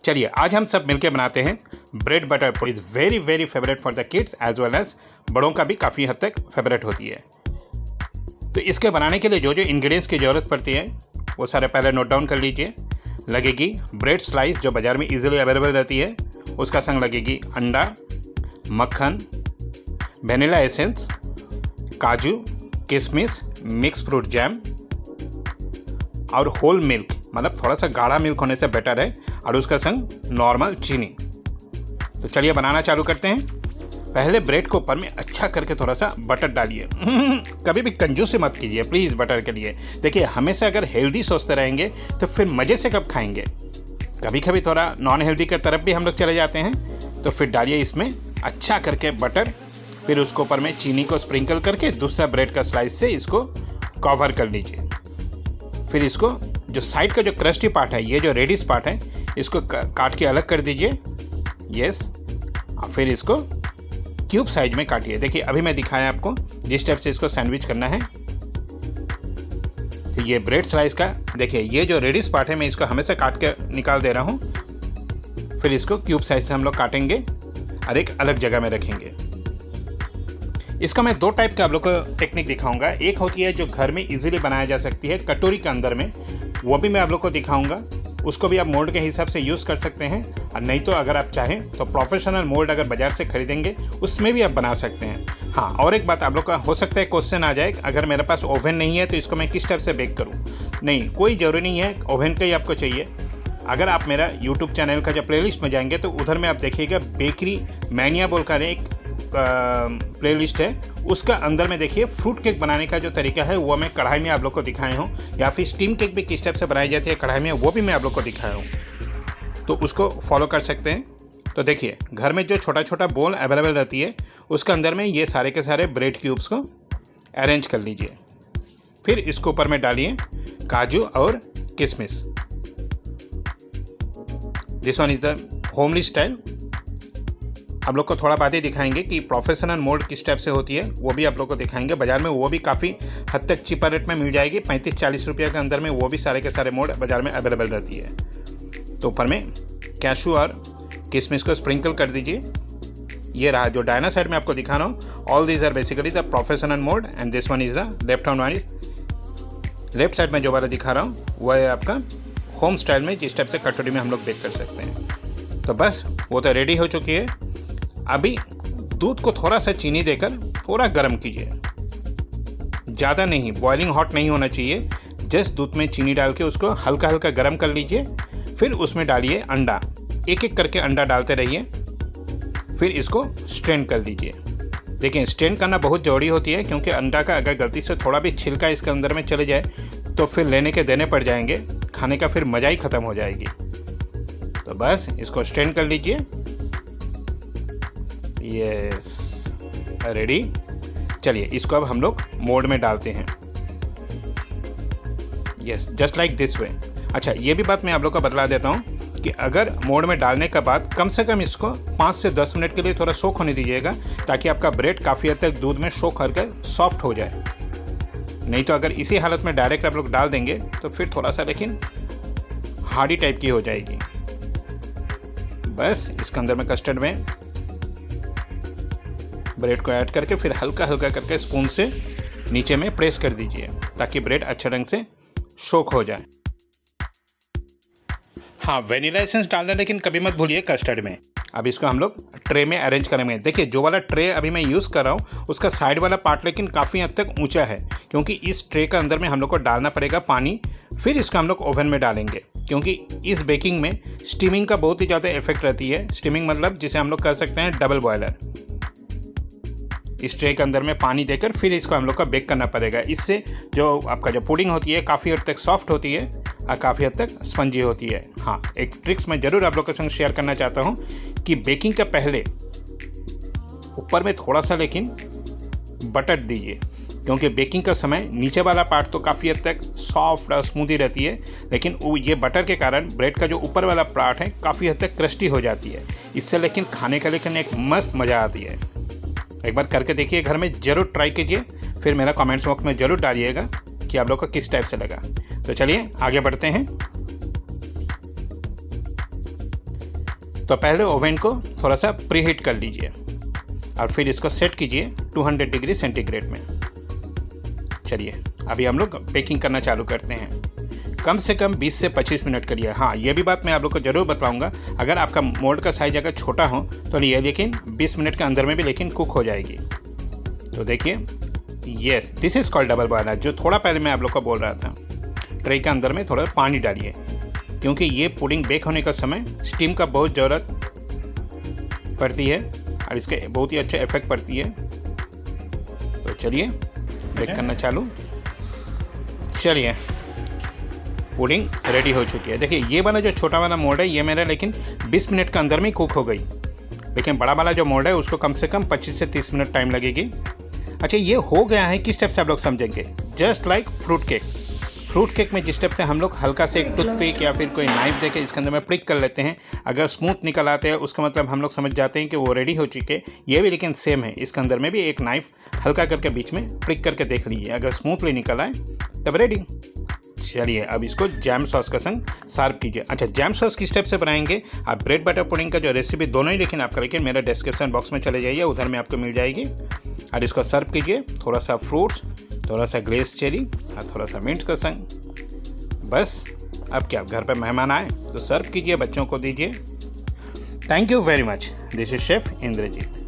चलिए आज हम सब मिलकर बनाते हैं bread butter post. Is very very favourite for the kids as well as बड़ों का भी काफ़ी हद तक फेवरेट होती है। तो इसके बनाने के लिए जो जो इंग्रेडिएंट्स की ज़रूरत पड़ती है वो सारे पहले नोट डाउन कर लीजिए। लगेगी ब्रेड स्लाइस जो बाज़ार में इजीली अवेलेबल रहती है, उसका संग लगेगी अंडा, मक्खन, वेनिला एसेंस, काजू, किशमिश, मिक्स फ्रूट जैम और होल मिल्क, मतलब थोड़ा सा गाढ़ा मिल्क होने से बेटर है, और उसका संग नॉर्मल चीनी। तो चलिए बनाना चालू करते हैं। पहले ब्रेड को ऊपर में अच्छा करके थोड़ा सा बटर डालिए। कभी भी कंजूसी मत कीजिए प्लीज़ बटर के लिए। देखिए हमेशा अगर हेल्दी सोचते रहेंगे तो फिर मज़े से कब खाएंगे। कभी कभी थोड़ा नॉन हेल्दी की तरफ भी हम लोग चले जाते हैं। तो फिर डालिए इसमें अच्छा करके बटर, फिर उसको ऊपर में चीनी को स्प्रिंकल करके दूसरा ब्रेड का स्लाइस से इसको कवर कर लीजिए। फिर इसको जो साइड का जो क्रस्टी पार्ट है, ये जो रेडिश पार्ट है, इसको काट के अलग कर दीजिए। यस, फिर इसको क्यूब साइज में काटिए। देखिए अभी मैं दिखाया आपको जिस टाइप से इसको सैंडविच करना है। तो ये ब्रेड स्लाइस का देखिए, ये जो रेडिश पार्ट है मैं इसको हमेशा काट के निकाल दे रहा हूँ। फिर इसको क्यूब साइज से हम लोग काटेंगे और एक अलग जगह में रखेंगे। इसका मैं दो टाइप का आप लोग को टेक्निक दिखाऊंगा। एक होती है जो घर में इजीली बनाया जा सकती है कटोरी के अंदर में, वो भी मैं आप लोग को दिखाऊंगा। उसको भी आप मोल्ड के हिसाब से यूज़ कर सकते हैं, और नहीं तो अगर आप चाहें तो प्रोफेशनल मोल्ड अगर बाज़ार से खरीदेंगे उसमें भी आप बना सकते हैं। हाँ, और एक बात आप लोग का हो सकता है क्वेश्चन आ जाए, अगर मेरे पास ओवन नहीं है तो इसको मैं किस टाइप से बेक करूँ। नहीं, कोई ज़रूरी नहीं है ओवन का ही आपको चाहिए। अगर आप मेरा यूट्यूब चैनल का जो प्लेलिस्ट में जाएंगे तो उधर में आप देखिएगा बेकरी मैनिया बोलकर एक प्लेलिस्ट है, उसका अंदर में देखिए फ्रूट केक बनाने का जो तरीका है वो मैं कढ़ाई में आप लोग को दिखाया हूँ, या फिर स्टीम केक भी किस टाइप से बनाई जाती है कढ़ाई में, वो भी मैं आप लोग को दिखाया हूँ। तो उसको फॉलो कर सकते हैं। तो देखिए घर में जो छोटा छोटा बोल अवेलेबल रहती है उसके अंदर में ये सारे के सारे ब्रेड क्यूब्स को अरेंज कर लीजिए। फिर इसको ऊपर में डालिए काजू और किशमिश। This one is the homely style. आप लोग को थोड़ा बातें दिखाएंगे कि प्रोफेशनल मोल्ड किस टाइप से होती है, वो भी आप लोग को दिखाएंगे। बाज़ार में वो भी काफ़ी हद तक चीपर रेट में मिल जाएगी, 35-40 रुपये के अंदर में वो भी सारे के सारे मोल्ड बाज़ार में अवेलेबल रहती है। तो ऊपर में कैशू और किशमिश को स्प्रिंकल कर दीजिए। ये रहा जो डायना साइड में आपको दिखा रहा हूँ। All these are basically the professional mould and this one is the left hand one is left side में जो वाला दिखा रहा हूँ वह है आपका होम स्टाइल में, जिस टाइप से कटोरी में हम लोग बेक कर सकते हैं। तो बस वो तो रेडी हो चुकी है। अभी दूध को थोड़ा सा चीनी देकर थोड़ा गर्म कीजिए, ज़्यादा नहीं, बॉइलिंग हॉट नहीं होना चाहिए। जस्ट दूध में चीनी डाल के उसको हल्का हल्का गर्म कर लीजिए। फिर उसमें डालिए अंडा, एक एक करके अंडा डालते रहिए। फिर इसको स्ट्रेन कर लीजिए। देखिए स्ट्रेन करना बहुत ज़रूरी होती है, क्योंकि अंडा का अगर गलती से थोड़ा भी छिलका इसके अंदर में चले जाए तो फिर लेने के देने पड़ जाएंगे, खाने का फिर मज़ा ही ख़त्म हो जाएगी। तो बस इसको स्ट्रेन कर लीजिए। Yes, ready. चलिए इसको अब हम लोग मोल्ड में डालते हैं। Yes, just like this way. अच्छा, ये भी बात मैं आप लोग को बतला देता हूँ कि अगर मोल्ड में डालने के बाद कम से कम इसको 5 से 10 मिनट के लिए थोड़ा सोख होने दीजिएगा, ताकि आपका ब्रेड काफ़ी हद तक दूध में सोख करके सॉफ्ट हो जाए। नहीं तो अगर इसी हालत में डायरेक्ट आप लोग डाल देंगे तो फिर थोड़ा सा लेकिन हार्डी टाइप की हो जाएगी। बस इसके अंदर में कस्टर्ड में ब्रेड को ऐड करके फिर हल्का हल्का करके स्पून से नीचे में प्रेस कर दीजिए, ताकि ब्रेड अच्छे ढंग से सोक हो जाए। हाँ, वेनिला एसेंस डालना लेकिन कभी मत भूलिए कस्टर्ड में। अब इसको हम लोग ट्रे में अरेंज करेंगे। देखिए जो वाला ट्रे अभी मैं यूज़ कर रहा हूँ उसका साइड वाला पार्ट लेकिन काफ़ी हद तक ऊंचा है, क्योंकि इस ट्रे के अंदर में हम लोग को डालना पड़ेगा पानी। फिर इसको हम लोग ओवन में डालेंगे, क्योंकि इस बेकिंग में स्टीमिंग का बहुत ही ज़्यादा इफेक्ट रहती है। स्टीमिंग मतलब जिसे हम लोग कह सकते हैं डबल बॉयलर। इस ट्रे के अंदर में पानी देकर फिर इसको हम लोग का बेक करना पड़ेगा। इससे जो आपका जो पुडिंग होती है काफ़ी हद तक सॉफ्ट होती है और काफ़ी हद तक स्पंजी होती है। हाँ, एक ट्रिक्स मैं ज़रूर आप लोग के संग शेयर करना चाहता हूँ कि बेकिंग के पहले ऊपर में थोड़ा सा लेकिन बटर दीजिए, क्योंकि बेकिंग का समय नीचे वाला पार्ट तो काफ़ी हद तक सॉफ्ट और स्मूदी रहती है, लेकिन ये बटर के कारण ब्रेड का जो ऊपर वाला पार्ट है काफ़ी हद तक क्रस्टी हो जाती है। इससे लेकिन खाने का लेकिन एक मस्त मज़ा आती है। एक बार करके देखिए, घर में ज़रूर ट्राई कीजिए, फिर मेरा कमेंट्स बॉक्स में ज़रूर डालिएगा कि आप लोग को किस टाइप से लगा। तो चलिए आगे बढ़ते हैं। तो पहले ओवन को थोड़ा सा प्रीहीट कर लीजिए और फिर इसको सेट कीजिए 200 डिग्री सेंटीग्रेड में। चलिए अभी हम लोग बेकिंग करना चालू करते हैं। कम से कम 20 से 25 मिनट करिए। हाँ, ये भी बात मैं आप लोग को ज़रूर बताऊंगा, अगर आपका मोल्ड का साइज अगर छोटा हो तो ये लेकिन 20 मिनट के अंदर में भी लेकिन कुक हो जाएगी। तो देखिए, yes, this is called double boiler. जो थोड़ा पहले मैं आप लोग को बोल रहा था, ट्रे के अंदर में थोड़ा पानी डालिए, क्योंकि ये पुडिंग बेक होने का समय स्टीम का बहुत ज़रूरत पड़ती है और इसके बहुत ही अच्छे इफेक्ट पड़ती है। तो चलिए बेक करना चालू। चलिए, पुडिंग रेडी हो चुकी है। देखिए, ये वाला जो छोटा वाला मोल्ड है ये मेरा लेकिन 20 मिनट के अंदर में कुक हो गई, लेकिन बड़ा वाला जो मोल्ड है उसको कम से कम 25 से 30 मिनट टाइम लगेगी। अच्छा, ये हो गया है किस स्टेप से आप लोग समझेंगे? Just like fruit cake. Fruit cake में जिस स्टेप से हम लोग हल्का से एक टूथपिक या फिर कोई नाइफ देके इसके अंदर में प्रिक कर लेते हैं, अगर स्मूथ निकल आते हैं उसका मतलब हम लोग समझ जाते हैं कि वो रेडी हो चुके। ये भी लेकिन सेम है, इसके अंदर में भी एक नाइफ हल्का करके बीच में प्रिक करके देख लीजिए, अगर स्मूथली निकल आए तब रेडी। चलिए अब इसको जैम सॉस का संग सर्व कीजिए। अच्छा, जैम सॉस किस स्टेप से बनाएंगे आप? ब्रेड बटर पुडिंग का जो रेसिपी दोनों ही लेकिन आप करेंगे, मेरे डिस्क्रिप्शन बॉक्स में चले जाइए, उधर में आपको मिल जाएगी। और इसको सर्व कीजिए, थोड़ा सा फ्रूट्स, थोड़ा सा ग्लेस चेरी और थोड़ा सा मिंट का संग। बस अब क्या, घर पे मेहमान आए तो सर्व कीजिए, बच्चों को दीजिए। Thank you very much. This is chef Indrajit.